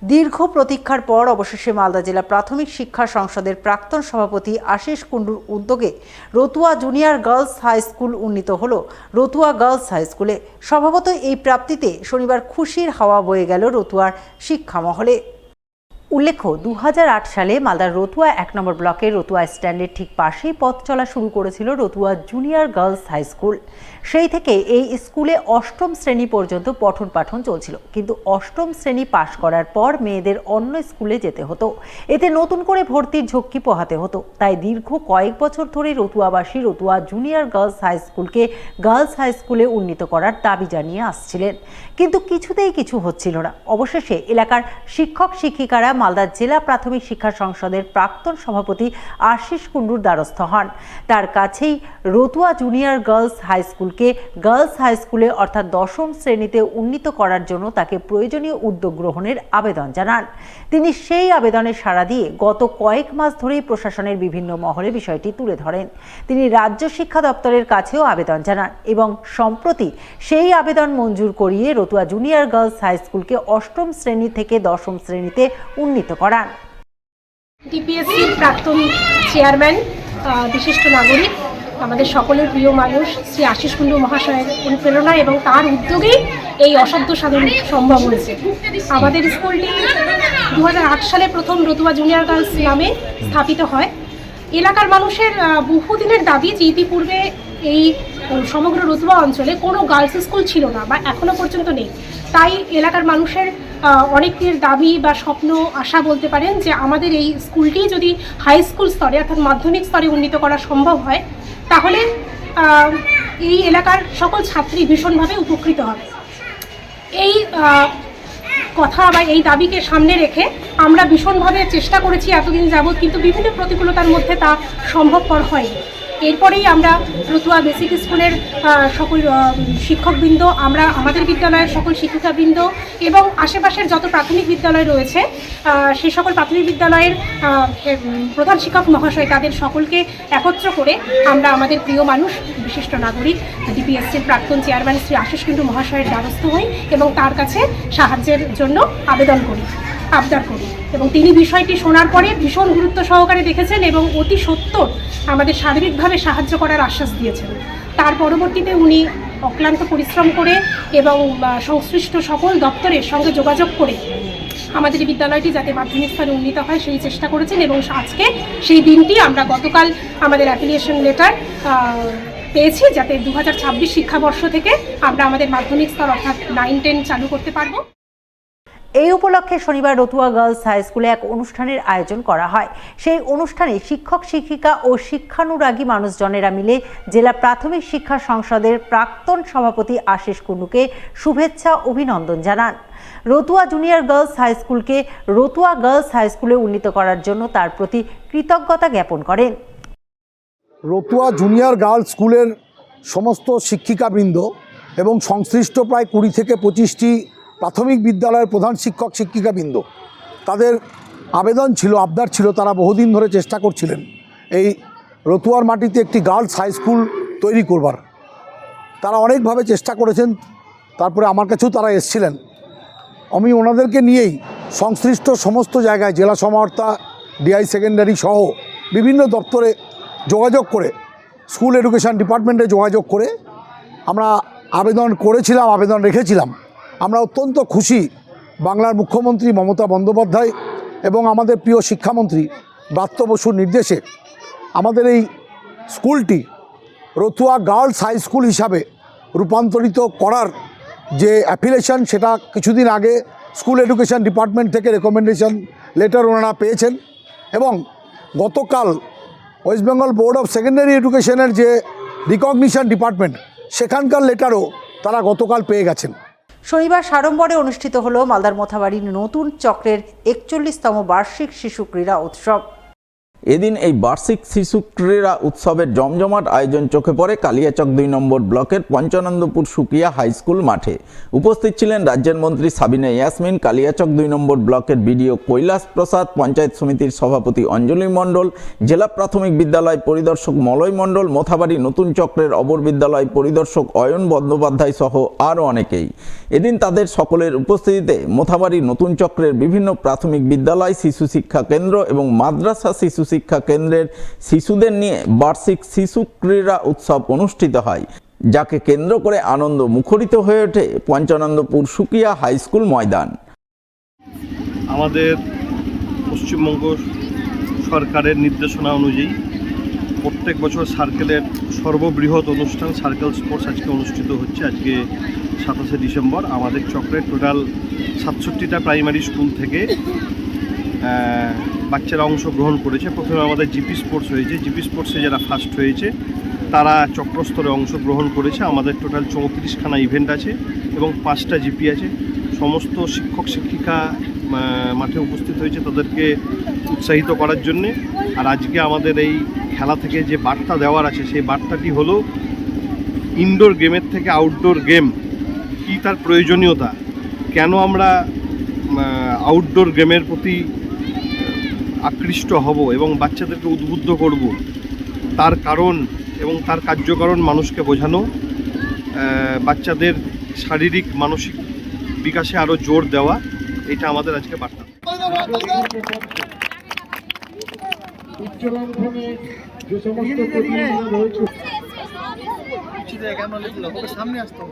দীর্ঘ প্রতীক্ষার পর অবশেষে মালদা জেলা প্রাথমিক শিক্ষা সংসদের প্রাক্তন সভাপতি আশিস কুণ্ডুর উদ্যোগে Ratua junior girls high school উন্নীত হল রতুয়া গার্লস হাই স্কুলে। স্বভাবত এই প্রাপ্তিতে শনিবার খুশির হাওয়া বয়ে গেল রতুয়ার শিক্ষা মহলে। উল্লেখ্য, 2008 সালে মালদার রতুয়া 1 নম্বর ব্লকের রতুয়া স্ট্যান্ডের ঠিক পাশেই পথ চলা শুরু করেছিল Ratua junior girls high school. সেই থেকে এই স্কুলে অষ্টম শ্রেণী পর্যন্ত পঠন পাঠন চলছিল, কিন্তু অষ্টম শ্রেণী পাশ করার পর মেয়েদের অন্য স্কুলে যেতে হতো। এতে নতুন করে ভর্তির ঝক্কি পোহাতে হতো। তাই দীর্ঘ কয়েক বছর ধরে রতুয়াবাসী রতুয়া জুনিয়র গার্লস হাই স্কুলকে গার্লস হাই স্কুলে উন্নীত করার দাবি জানিয়ে আসছিলেন, কিন্তু কিছুতেই কিছু হচ্ছিল না। অবশেষে এলাকার শিক্ষক শিক্ষিকারা মালদা জেলা প্রাথমিক শিক্ষা সংসদের প্রাক্তন সভাপতি আশিস কুণ্ডুর দ্বারস্থ হন। তার কাছেই রতুয়া জুনিয়র গার্লস হাই স্কুলকে গার্লস হাই স্কুলে অর্থাৎ 10ম শ্রেণীতে উন্নীত করার জন্য তাকে প্রয়োজনীয় উদ্যোগ গ্রহণের আবেদন জানান। তিনি সেই আবেদনে সাড়া দিয়ে গত কয়েক মাস ধরেই প্রশাসনের বিভিন্ন মহলে বিষয়টি তুলে ধরেন। তিনি রাজ্য শিক্ষা দপ্তরের কাছেও আবেদন জানান এবং সম্প্রতি সেই আবেদন মঞ্জুর করিয়ে রতুয়া জুনিয়র গার্লস হাই স্কুলকে 8ম শ্রেণী থেকে 10ম শ্রেণীতে উন্নীত করান। ডিপিএসসির প্রাক্তন চেয়ারম্যান, বিশিষ্ট নাগরিক, আমাদের সকলের প্রিয় মানুষ শ্রী আশিস কুণ্ডু মহাশয়ের অনুপ্রেরণা এবং তার উদ্যোগেই এই অসাধ্য সাধন সম্ভব হয়েছে। আমাদের স্কুলটি 2008 সালে প্রথম রতুয়া জুনিয়র গার্লস নামে স্থাপিত হয়। এলাকার মানুষের বহুদিনের দাবি যে ইতিপূর্বে এই সমগ্র রতুয়া অঞ্চলে কোনো গার্লস স্কুল ছিল না বা এখনো পর্যন্ত নেই। তাই এলাকার মানুষের অনেকের দাবি বা স্বপ্ন, আশা বলতে পারেন যে আমাদের এই স্কুলটি যদি হাই স্কুল স্তরে অর্থাৎ মাধ্যমিক স্তরে উন্নীত করা সম্ভব হয় তাহলে এই এলাকার সকল ছাত্রী ভীষণভাবে উপকৃত হবে। এই কথা বা এই দাবিকে সামনে রেখে আমরা ভীষণভাবে চেষ্টা করেছি এতদিন যাবৎ, কিন্তু বিভিন্ন প্রতিকূলতার মধ্যে তা সম্ভবপর হয়নি। এরপরেই আমরা রতুয়া বেসিক স্কুলের সকল শিক্ষকবৃন্দ, আমরা আমাদের বিদ্যালয়ের সকল শিক্ষিকাবৃন্দ এবং আশেপাশের যত প্রাথমিক বিদ্যালয় রয়েছে সেই সকল প্রাথমিক বিদ্যালয়ের প্রধান শিক্ষক মহাশয়, তাদের সকলকে একত্র করে আমরা আমাদের প্রিয় মানুষ, বিশিষ্ট নাগরিক, ডিপিএসসির প্রাক্তন চেয়ারম্যান শ্রী আশিস কুণ্ডু মহাশয়ের দ্বারস্থ হই এবং তার কাছে সাহায্যের জন্য আবদার করি এবং তিনি বিষয়টি শোনার পরে ভীষণ গুরুত্ব সহকারে দেখেছেন এবং অতি সত্বর আমাদের সার্বিকভাবে সাহায্য করার আশ্বাস দিয়েছেন। তার পরবর্তীতে উনি অক্লান্ত পরিশ্রম করে এবং সংশ্লিষ্ট সকল দপ্তরের সঙ্গে যোগাযোগ করে আমাদের এই বিদ্যালয়টি যাতে মাধ্যমিক স্তরে উন্নীত হয় সেই চেষ্টা করেছেন এবং আজকে সেই দিনটি আমরা গতকাল আমাদের অ্যাপ্লিকেশন লেটার পেয়েছি, যাতে 2026 শিক্ষাবর্ষ থেকে আমরা আমাদের মাধ্যমিক স্তর অর্থাৎ 9-10 চালু করতে পারবো। এই উপলক্ষে শনিবার রতুয়া গার্লস হাই স্কুলে এক অনুষ্ঠানের আয়োজন করা হয়। সেই অনুষ্ঠানে শিক্ষক শিক্ষিকা ও শিক্ষানুরাগী মানুষজনেরা মিলে জেলা প্রাথমিক শিক্ষা সংসদের প্রাক্তন সভাপতি আশিস কুণ্ডুকে শুভেচ্ছা অভিনন্দন জানান। রতুয়া জুনিয়র গার্লস হাই স্কুলকে রতুয়া গার্লস হাই স্কুলে উন্নীত করার জন্য তার প্রতি কৃতজ্ঞতা জ্ঞাপন করেন। রতুয়া জুনিয়র গার্লস স্কুলের সমস্ত শিক্ষিকাবৃন্দ এবং সংশ্লিষ্ট প্রায় 20 থেকে 25টি প্রাথমিক বিদ্যালয়ের প্রধান শিক্ষক শিক্ষিকাবৃন্দ, তাদের আবেদন ছিল, আবদার ছিল, তারা বহুদিন ধরে চেষ্টা করছিলেন এই রতুয়ার মাটিতে একটি গার্লস হাই স্কুল তৈরি করবার। তারা অনেকভাবে চেষ্টা করেছেন, তারপরে আমার কাছেও তারা এসেছিলেন। আমি ওনাদেরকে নিয়েই সংশ্লিষ্ট সমস্ত জায়গায় জেলা সমাহর্তা, ডিআই সেকেন্ডারি সহ বিভিন্ন দপ্তরে যোগাযোগ করে, স্কুল এডুকেশন ডিপার্টমেন্টে যোগাযোগ করে আমরা আবেদন করেছিলাম, আবেদন রেখেছিলাম। আমরা অত্যন্ত খুশি বাংলার মুখ্যমন্ত্রী মমতা বন্দ্যোপাধ্যায় এবং আমাদের প্রিয় শিক্ষামন্ত্রী ব্রাত্য বসুর নির্দেশে আমাদের এই স্কুলটি রতুয়া গার্লস হাই স্কুল হিসাবে রূপান্তরিত করার যে অ্যাপ্লিকেশন, সেটা কিছুদিন আগে স্কুল এডুকেশন ডিপার্টমেন্ট থেকে রেকমেন্ডেশন লেটার ওনারা পেয়েছেন এবং গতকাল West Bengal board of secondary এডুকেশনের যে রিকগনিশন ডিপার্টমেন্ট, সেখানকার লেটারও তারা গতকাল পেয়ে গেছেন। শনিবার সাড়ম্বরে অনুষ্ঠিত হলো মালদার মোথাবাড়ির নতুন চক্রের 41তম বার্ষিক শিশু ক্রীড়া উৎসব। এদিন এই বার্ষিক শিশু ক্রীড়া উৎসবের জমজমাট আয়োজন চোখে পড়ে কালিয়াচক 2 নম্বর ব্লকের পঞ্চানন্দপুর সুকিয়া হাই স্কুল মাঠে। উপস্থিত ছিলেন রাজ্যের মন্ত্রী সাবিনা ইয়াসমিন, কালিয়াচক 2 নম্বর ব্লকের বিডিও কৈলাস প্রসাদ, পঞ্চায়েত সমিতির সভাপতি অঞ্জলি মণ্ডল, জেলা প্রাথমিক বিদ্যালয় পরিদর্শক মলয় মণ্ডল, মোথাবাড়ি নতুন চক্রের অবর বিদ্যালয় পরিদর্শক অয়ন বন্দ্যোপাধ্যায় সহ আরও অনেকেই। এদিন তাদের সকলের উপস্থিতিতে মোথাবাড়ি নতুন চক্রের বিভিন্ন প্রাথমিক বিদ্যালয়, শিশু শিক্ষা কেন্দ্র এবং মাদ্রাসা শিশু শিক্ষা কেন্দ্রের শিশুদের নিয়ে বার্ষিক শিশু ক্রীড়া উৎসব অনুষ্ঠিত হয়, যাকে কেন্দ্র করে আনন্দ মুখরিত হয়ে ওঠে পঞ্চানন্দপুর সুকিয়া হাই স্কুল ময়দান। আমাদের পশ্চিমবঙ্গ সরকারের নির্দেশনা অনুযায়ী প্রত্যেক বছর সার্কেলের সর্ববৃহৎ অনুষ্ঠান সার্কেল স্পোর্টস আজকে অনুষ্ঠিত হচ্ছে। আজকে 27শে ডিসেম্বর আমাদের চক্রের টোটাল 67টা প্রাইমারি স্কুল থেকে বাচ্চারা অংশগ্রহণ করেছে। প্রথমে আমাদের জিপি স্পোর্টস হয়েছে, জিপি স্পোর্টসে যারা ফার্স্ট হয়েছে তারা চক্রস্তরে অংশগ্রহণ করেছে। আমাদের টোটাল 34খানা ইভেন্ট আছে এবং 5টা জিপি আছে। সমস্ত শিক্ষক শিক্ষিকা মাঠে উপস্থিত হয়েছে তাদেরকে উৎসাহিত করার জন্যে। আর আজকে আমাদের এই খেলা থেকে যে বার্তা দেওয়ার আছে সেই বার্তাটি হলো ইনডোর গেমের থেকে আউটডোর গেম কী, তার প্রয়োজনীয়তা, কেন আমরা আউটডোর গেমের প্রতি আকৃষ্ট হব এবং বাচ্চাদেরকে উদ্বুদ্ধ করব, তার কারণ এবং তার কার্যকারণ মানুষকে বোঝানো, বাচ্চাদের শারীরিক মানসিক বিকাশে আরও জোর দেওয়া, এটা আমাদের আজকে বার্তা। সামনে আসতো